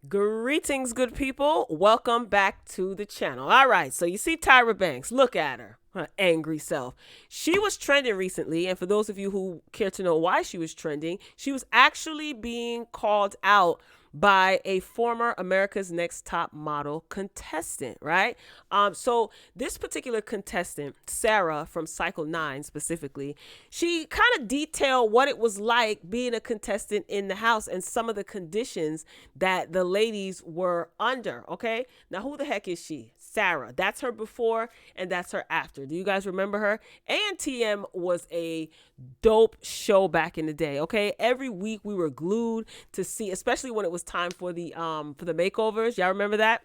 Greetings, good people. Welcome back to the channel. All right, so you see Tyra Banks. Look at her angry self. She was trending recently, and for those of you who care to know why she was trending, she was actually being called out by a former America's Next Top Model contestant, right? So this particular contestant, Sarah from Cycle 9 specifically, she kind of detailed what it was like being a contestant in the house and some of the conditions that the ladies were under, okay? Now, who the heck is she? Sarah. That's her before and that's her after. Do you guys remember her? ANTM was a dope show back in the day, okay? Every week we were glued to see, especially when it was time for the makeovers. Y'all remember that?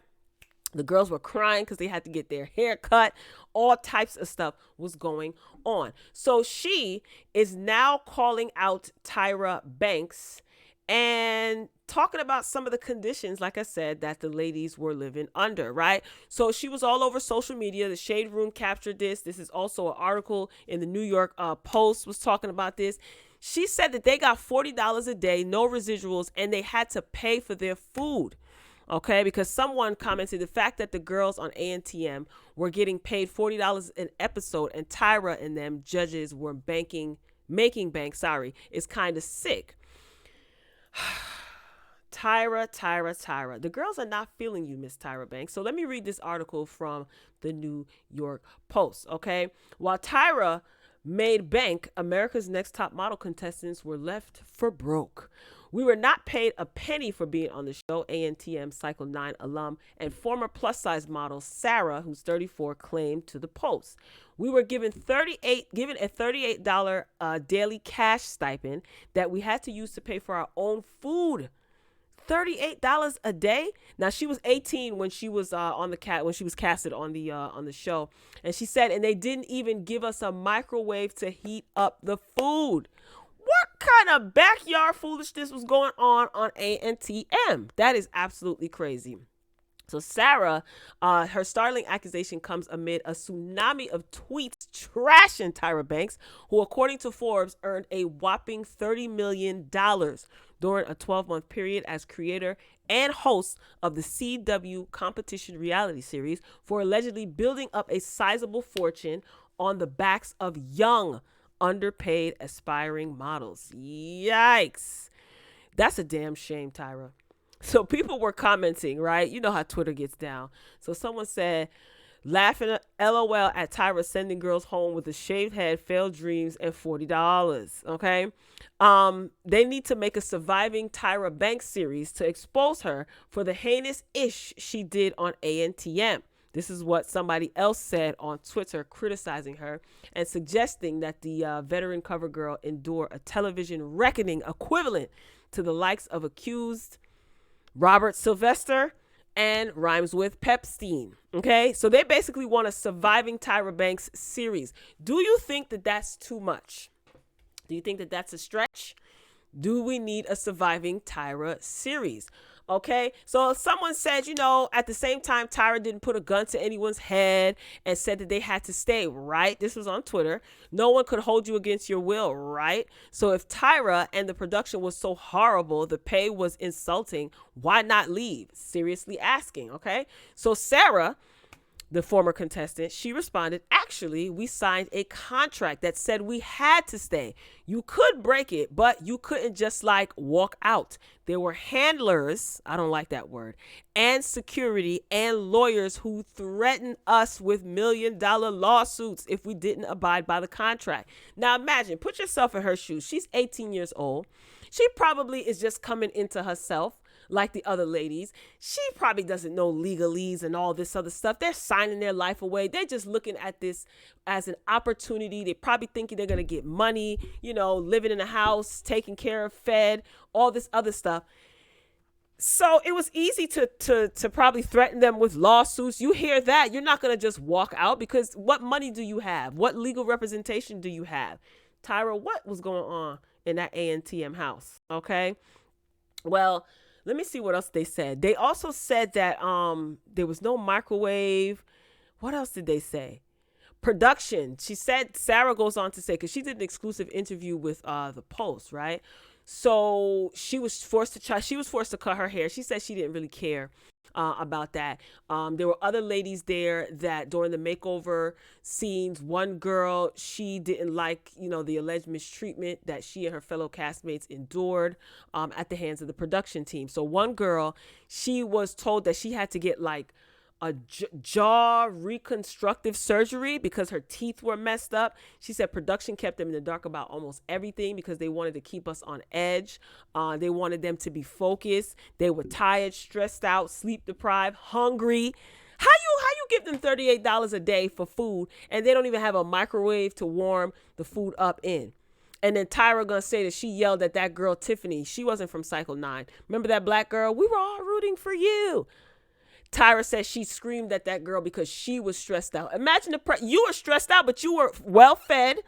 The girls were crying because they had to get their hair cut. All types of stuff was going on. So she is now calling out Tyra Banks and talking about some of the conditions, like I said, that the ladies were living under, right? So she was all over social media. The Shade Room captured this. This is also an article in the New York Post was talking about this. She said that they got $40 a day, no residuals, and they had to pay for their food. Okay, because someone commented the fact that the girls on ANTM were getting paid $40 an episode and Tyra and them judges were making bank, is kind of sick. Tyra. The girls are not feeling you, Miss Tyra Banks. So let me read this article from the New York Post, okay? While Tyra made bank, America's Next Top Model contestants were left for broke. We were not paid a penny for being on the show, ANTM Cycle 9 alum and former plus-size model Sarah, who's 34, claimed to the Post. We were given a $38 daily cash stipend that we had to use to pay for our own food. $38 a day. Now she was 18 when she was when she was casted on the show, and she said, and they didn't even give us a microwave to heat up the food. What kind of backyard foolishness was going on ANTM? That is absolutely crazy. So Sarah, her startling accusation comes amid a tsunami of tweets trashing Tyra Banks, who, according to Forbes, earned a whopping $30 million during a 12-month period as creator and host of the CW competition reality series for allegedly building up a sizable fortune on the backs of young, underpaid, aspiring models. Yikes. That's a damn shame, Tyra. So people were commenting, right? You know how Twitter gets down. So someone said, laughing at LOL at Tyra sending girls home with a shaved head, failed dreams, and $40. Okay. They need to make a surviving Tyra Banks series to expose her for the heinous ish she did on ANTM. This is what somebody else said on Twitter, criticizing her and suggesting that the veteran cover girl endure a television reckoning equivalent to the likes of accused Robert Sylvester and rhymes with Pepstein. Okay, so they basically want a surviving Tyra Banks series. Do you think that that's too much? Do you think that that's a stretch? Do we need a surviving Tyra series? Okay, so someone said, at the same time, Tyra didn't put a gun to anyone's head and said that they had to stay, right? This was on Twitter. No one could hold you against your will, right? So if Tyra and the production was so horrible, the pay was insulting, why not leave? Seriously asking, okay? So Sarah, the former contestant, she responded, actually, we signed a contract that said we had to stay. You could break it, but you couldn't just walk out. There were handlers, I don't like that word, and security and lawyers who threatened us with $1 million lawsuits if we didn't abide by the contract. Now imagine, put yourself in her shoes. She's 18 years old. She probably is just coming into herself like the other ladies. She probably doesn't know legalese and all this other stuff. They're signing their life away. They're just looking at this as an opportunity. They're probably thinking they're going to get money, living in a house, taking care of, fed, all this other stuff. So it was easy to probably threaten them with lawsuits. You hear that, you're not going to just walk out, because what money do you have? What legal representation do you have? Tyra, what was going on in that ANTM house? Okay. Well, let me see what else they said. They also said that there was no microwave. What else did they say? Production. She said, Sarah goes on to say, because she did an exclusive interview with the Post, right? So she was forced to try. She was forced to cut her hair. She said she didn't really care about that. There were other ladies there that during the makeover scenes, one girl, she didn't like, the alleged mistreatment that she and her fellow castmates endured at the hands of the production team. So one girl, she was told that she had to get like a jaw reconstructive surgery because her teeth were messed up. She said production kept them in the dark about almost everything because they wanted to keep us on edge. They wanted them to be focused. They were tired, stressed out, sleep deprived, hungry. How you give them $38 a day for food and they don't even have a microwave to warm the food up in? And then Tyra gonna say that she yelled at that girl Tiffany. She wasn't from Cycle 9. Remember that black girl? We were all rooting for you. Tyra says she screamed at that girl because she was stressed out. Imagine you were stressed out, but you were well fed,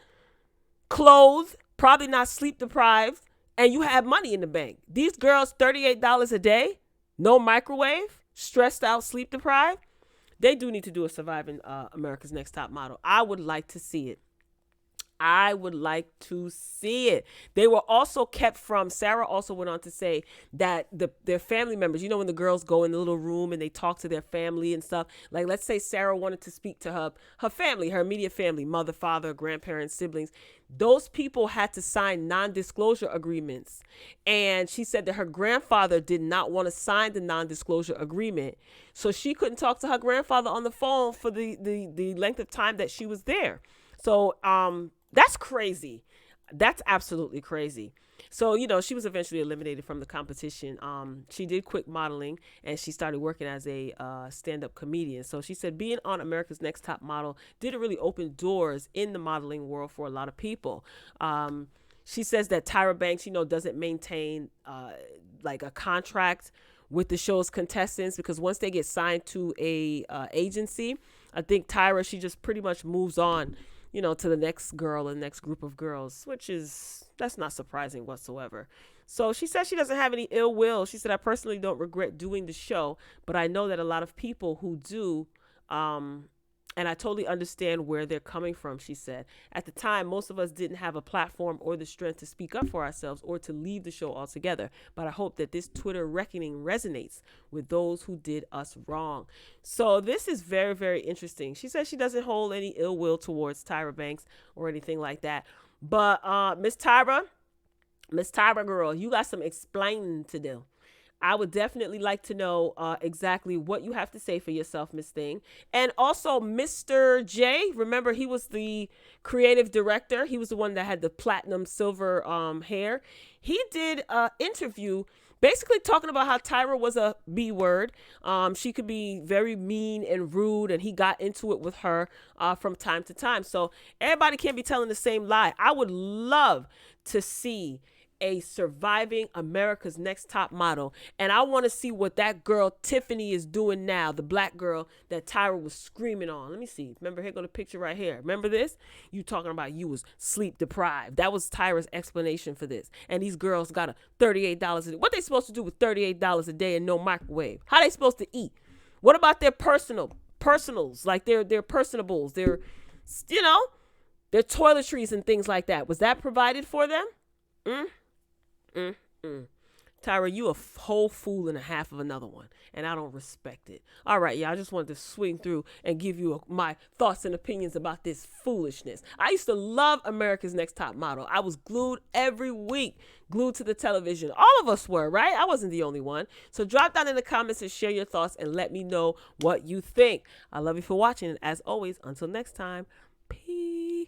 clothed, probably not sleep deprived, and you had money in the bank. These girls, $38 a day, no microwave, stressed out, sleep deprived. They do need to do a Surviving America's Next Top Model. I would like to see it. I would like to see it. They were also kept from, Sarah also went on to say that their family members, when the girls go in the little room and they talk to their family and stuff, like let's say Sarah wanted to speak to her family, her immediate family, mother, father, grandparents, siblings. Those people had to sign non-disclosure agreements. And she said that her grandfather did not want to sign the non-disclosure agreement. So she couldn't talk to her grandfather on the phone for the length of time that she was there. So, that's crazy. That's absolutely crazy. So, she was eventually eliminated from the competition. She did quit modeling and she started working as a stand-up comedian. So she said being on America's Next Top Model didn't really open doors in the modeling world for a lot of people. She says that Tyra Banks, doesn't maintain like a contract with the show's contestants because once they get signed to a agency, I think Tyra, she just pretty much moves on to the next girl and next group of girls, that's not surprising whatsoever. So she said she doesn't have any ill will. She said, I personally don't regret doing the show, but I know that a lot of people who do, and I totally understand where they're coming from, she said. At the time, most of us didn't have a platform or the strength to speak up for ourselves or to leave the show altogether. But I hope that this Twitter reckoning resonates with those who did us wrong. So this is very, very interesting. She says she doesn't hold any ill will towards Tyra Banks or anything like that. But Miss Tyra girl, you got some explaining to do. I would definitely like to know exactly what you have to say for yourself, Miss Thing. And also Mr. J, remember he was the creative director. He was the one that had the platinum silver hair. He did an interview basically talking about how Tyra was a B word. She could be very mean and rude, and he got into it with her from time to time. So everybody can't be telling the same lie. I would love to see a Surviving America's Next Top Model. And I want to see what that girl Tiffany is doing now, the black girl that Tyra was screaming on. Let me see. Remember, here go the picture right here. Remember this? You talking about you was sleep deprived. That was Tyra's explanation for this. And these girls got a $38 a day. What they supposed to do with $38 a day and no microwave? How they supposed to eat? What about their personals, like their personables, their toiletries and things like that? Was that provided for them? Tyra, you a whole fool and a half of another one, and I don't respect it. All right, I just wanted to swing through and give you my thoughts and opinions about this foolishness. I used to love America's Next Top Model. I was glued every week, glued to the television. All of us were, right? I wasn't the only one. So drop down in the comments and share your thoughts and let me know what you think. I love you for watching, and as always, until next time, peace.